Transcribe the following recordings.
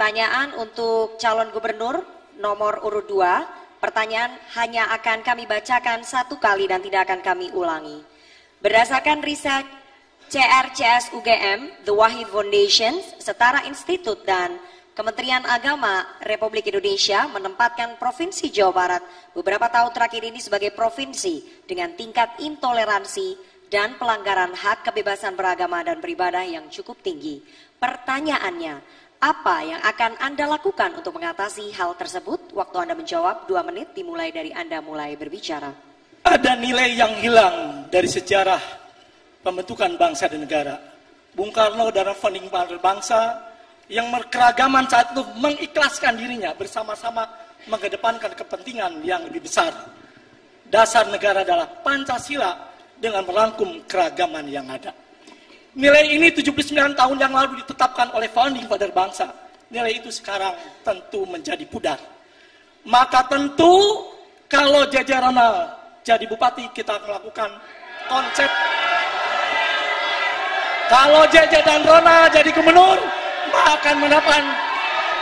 Pertanyaan untuk calon gubernur nomor urut 2. Pertanyaan hanya akan kami bacakan satu kali dan tidak akan kami ulangi. Berdasarkan riset CRCS UGM, The Wahid Foundation, Setara Institut dan Kementerian Agama Republik Indonesia menempatkan Provinsi Jawa Barat beberapa tahun terakhir ini sebagai provinsi dengan tingkat intoleransi dan pelanggaran hak kebebasan beragama dan beribadah yang cukup tinggi. Pertanyaannya, apa yang akan Anda lakukan untuk mengatasi hal tersebut? Waktu Anda menjawab 2 menit dimulai dari Anda mulai berbicara. Ada nilai yang hilang dari sejarah pembentukan bangsa dan negara. Bung Karno dalam founding father bangsa yang keragaman saat itu mengikhlaskan dirinya bersama-sama mengedepankan kepentingan yang lebih besar. Dasar negara adalah Pancasila dengan merangkum keragaman yang ada. Nilai ini 79 tahun yang lalu ditetapkan oleh founding father bangsa. Nilai itu sekarang tentu menjadi pudar. Maka tentu kalau JJ Ronald jadi bupati kita melakukan konsep. Kalau JJ dan Ronald jadi gubernur, maka akan mendapatkan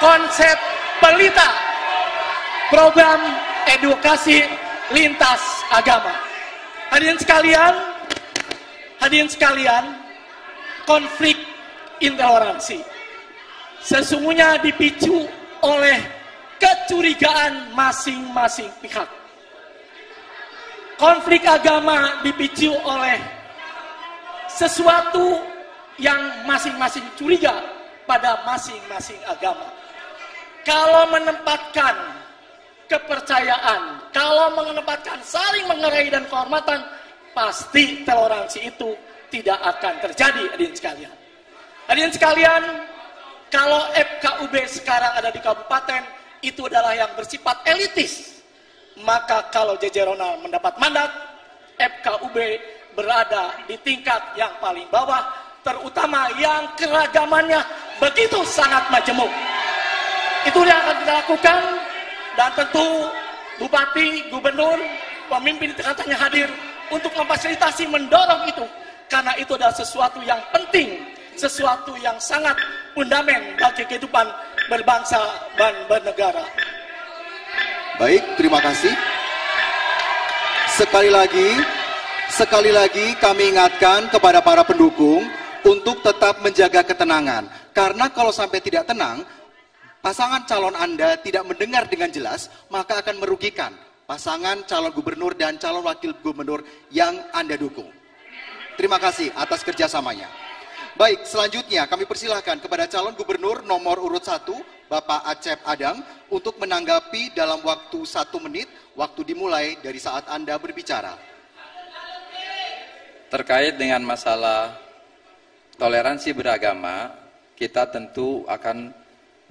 konsep pelita. Program edukasi lintas agama. Hadirin sekalian, konflik intoleransi sesungguhnya dipicu oleh kecurigaan masing-masing pihak. Konflik agama dipicu oleh sesuatu yang masing-masing curiga pada masing-masing agama. Kalau menempatkan kepercayaan, kalau menempatkan saling menghargai dan kehormatan, pasti toleransi itu tidak akan terjadi, hadirin sekalian. Hadirin sekalian, kalau FKUB sekarang ada di kabupaten, itu adalah yang bersifat elitis. Maka kalau JJ Ronald mendapat mandat, FKUB berada di tingkat yang paling bawah, terutama yang keragamannya begitu sangat majemuk. Itu yang akan kita lakukan, dan tentu bupati, gubernur, pemimpin di tengah-tengahnya hadir untuk memfasilitasi, mendorong itu. Karena itu adalah sesuatu yang penting, sesuatu yang sangat fundamental bagi kehidupan berbangsa dan bernegara. Baik, terima kasih. Sekali lagi kami ingatkan kepada para pendukung untuk tetap menjaga ketenangan. Karena kalau sampai tidak tenang, pasangan calon Anda tidak mendengar dengan jelas, maka akan merugikan pasangan calon gubernur dan calon wakil gubernur yang Anda dukung. Terima kasih atas kerjasamanya. Baik, selanjutnya kami persilahkan kepada calon gubernur nomor urut 1, Bapak Acep Adang, untuk menanggapi dalam waktu 1 menit, waktu dimulai dari saat Anda berbicara. Terkait dengan masalah toleransi beragama, kita tentu akan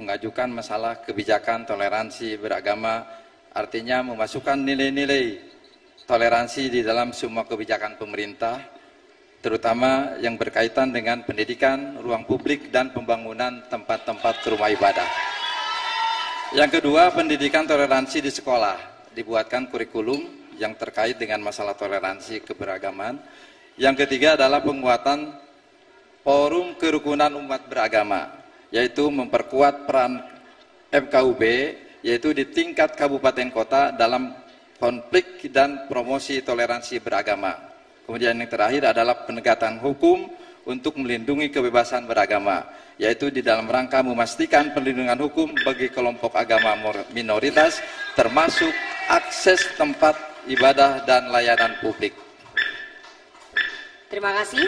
mengajukan masalah kebijakan toleransi beragama, artinya memasukkan nilai-nilai toleransi di dalam semua kebijakan pemerintah, terutama yang berkaitan dengan pendidikan, ruang publik, dan pembangunan tempat-tempat rumah ibadah. Yang kedua, pendidikan toleransi di sekolah. Dibuatkan kurikulum yang terkait dengan masalah toleransi keberagaman. Yang ketiga adalah penguatan forum kerukunan umat beragama, yaitu memperkuat peran FKUB, yaitu di tingkat kabupaten kota dalam konflik dan promosi toleransi beragama. Kemudian yang terakhir adalah penegakan hukum untuk melindungi kebebasan beragama, yaitu di dalam rangka memastikan perlindungan hukum bagi kelompok agama minoritas, termasuk akses tempat ibadah dan layanan publik. Terima kasih.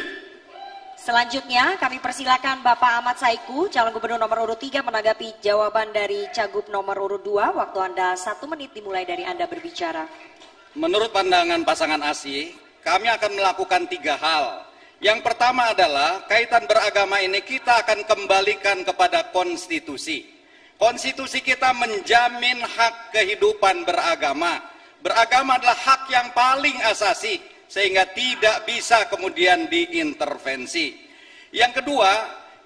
Selanjutnya kami persilakan Bapak Ahmad Saiku, calon gubernur nomor urut 3, menanggapi jawaban dari Cagup nomor urut 2. Waktu Anda 1 menit dimulai dari Anda berbicara. Menurut pandangan pasangan ASI, kami akan melakukan 3 hal. Yang pertama adalah kaitan beragama ini kita akan kembalikan kepada konstitusi. Konstitusi kita menjamin hak kehidupan beragama. Beragama adalah hak yang paling asasi, sehingga tidak bisa kemudian diintervensi. Yang kedua,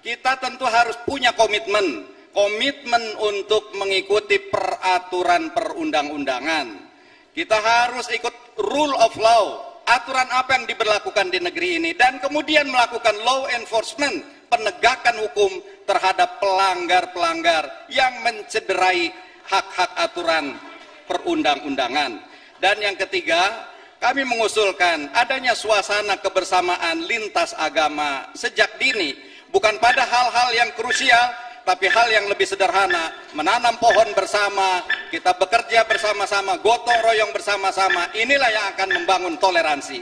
kita tentu harus punya komitmen untuk mengikuti peraturan perundang-undangan. Kita harus ikut rule of law, aturan apa yang diberlakukan di negeri ini, dan kemudian melakukan law enforcement, penegakan hukum terhadap pelanggar-pelanggar yang mencederai hak-hak aturan perundang-undangan. Dan yang ketiga, kami mengusulkan adanya suasana kebersamaan lintas agama sejak dini, bukan pada hal-hal yang krusial, tapi hal yang lebih sederhana, menanam pohon bersama, kita bekerja bersama-sama, gotong royong bersama-sama, inilah yang akan membangun toleransi.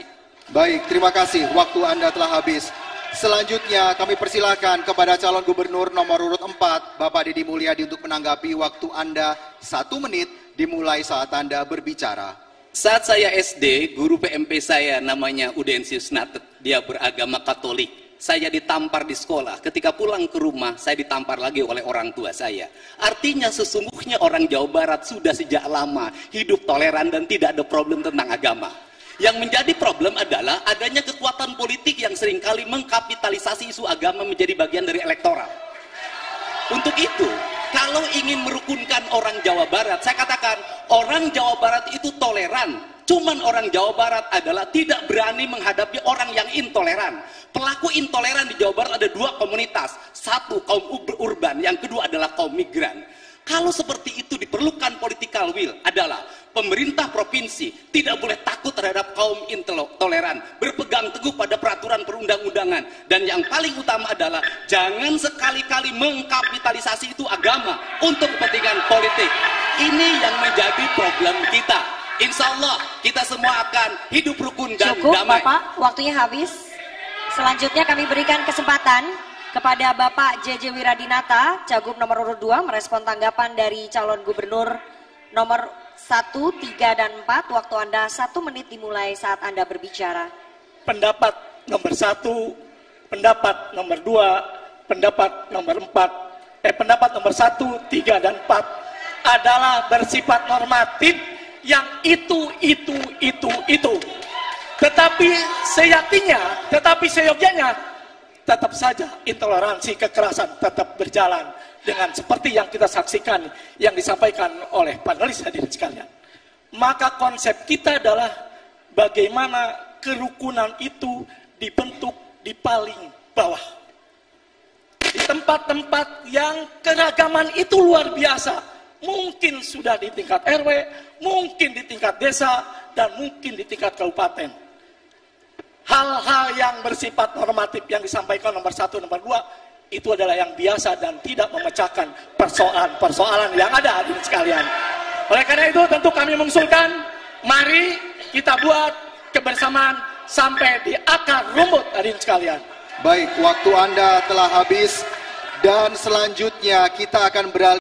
Baik, terima kasih. Waktu Anda telah habis. Selanjutnya kami persilakan kepada calon gubernur nomor urut 4, Bapak Deddy Mulyadi untuk menanggapi. Waktu Anda 1 menit dimulai saat Anda berbicara. Saat saya SD, guru PMP saya namanya Udensius Natet, dia beragama Katolik. Saya ditampar di sekolah, ketika pulang ke rumah saya ditampar lagi oleh orang tua saya. Artinya sesungguhnya orang Jawa Barat sudah sejak lama hidup toleran dan tidak ada problem tentang agama. Yang menjadi problem adalah adanya kekuatan politik yang seringkali mengkapitalisasi isu agama menjadi bagian dari elektoral. Untuk itu, kalau ingin merukunkan orang Jawa Barat, saya katakan orang Jawa Barat itu toleran. Cuman orang Jawa Barat adalah tidak berani menghadapi orang yang intoleran. Pelaku intoleran di Jawa Barat ada 2 komunitas. Satu kaum urban, yang kedua adalah kaum migran. Kalau seperti itu diperlukan political will adalah pemerintah provinsi tidak boleh takut terhadap kaum intoleran, berpegang teguh pada peraturan perundang-undangan, dan yang paling utama adalah jangan sekali-kali mengkapitalisasi itu agama untuk kepentingan politik. Ini yang menjadi problem kita. Insya Allah kita semua akan hidup rukun dan Cukup, damai. Bapak, waktunya habis. Selanjutnya kami berikan kesempatan kepada Bapak JJ Wiradinata, Cagup nomor urut 2, merespon tanggapan dari calon gubernur nomor 1, 3, dan 4. Waktu Anda 1 menit dimulai saat Anda berbicara. Pendapat nomor 1, pendapat nomor 2, pendapat nomor 4, pendapat nomor 1, 3, dan 4 adalah bersifat normatif yang itu. Tetapi seyogyanya tetap saja intoleransi, kekerasan tetap berjalan dengan seperti yang kita saksikan yang disampaikan oleh panelis hadirin sekalian. Maka konsep kita adalah bagaimana kerukunan itu dibentuk di paling bawah. Di tempat-tempat yang keragaman itu luar biasa. Mungkin sudah di tingkat RW, mungkin di tingkat desa, dan mungkin di tingkat kabupaten. Hal-hal yang bersifat normatif yang disampaikan nomor 1, nomor 2, itu adalah yang biasa dan tidak memecahkan persoalan-persoalan yang ada hadirin sekalian. Oleh karena itu tentu kami mengusulkan, mari kita buat kebersamaan sampai di akar rumput hadirin sekalian. Baik, waktu Anda telah habis dan selanjutnya kita akan beralih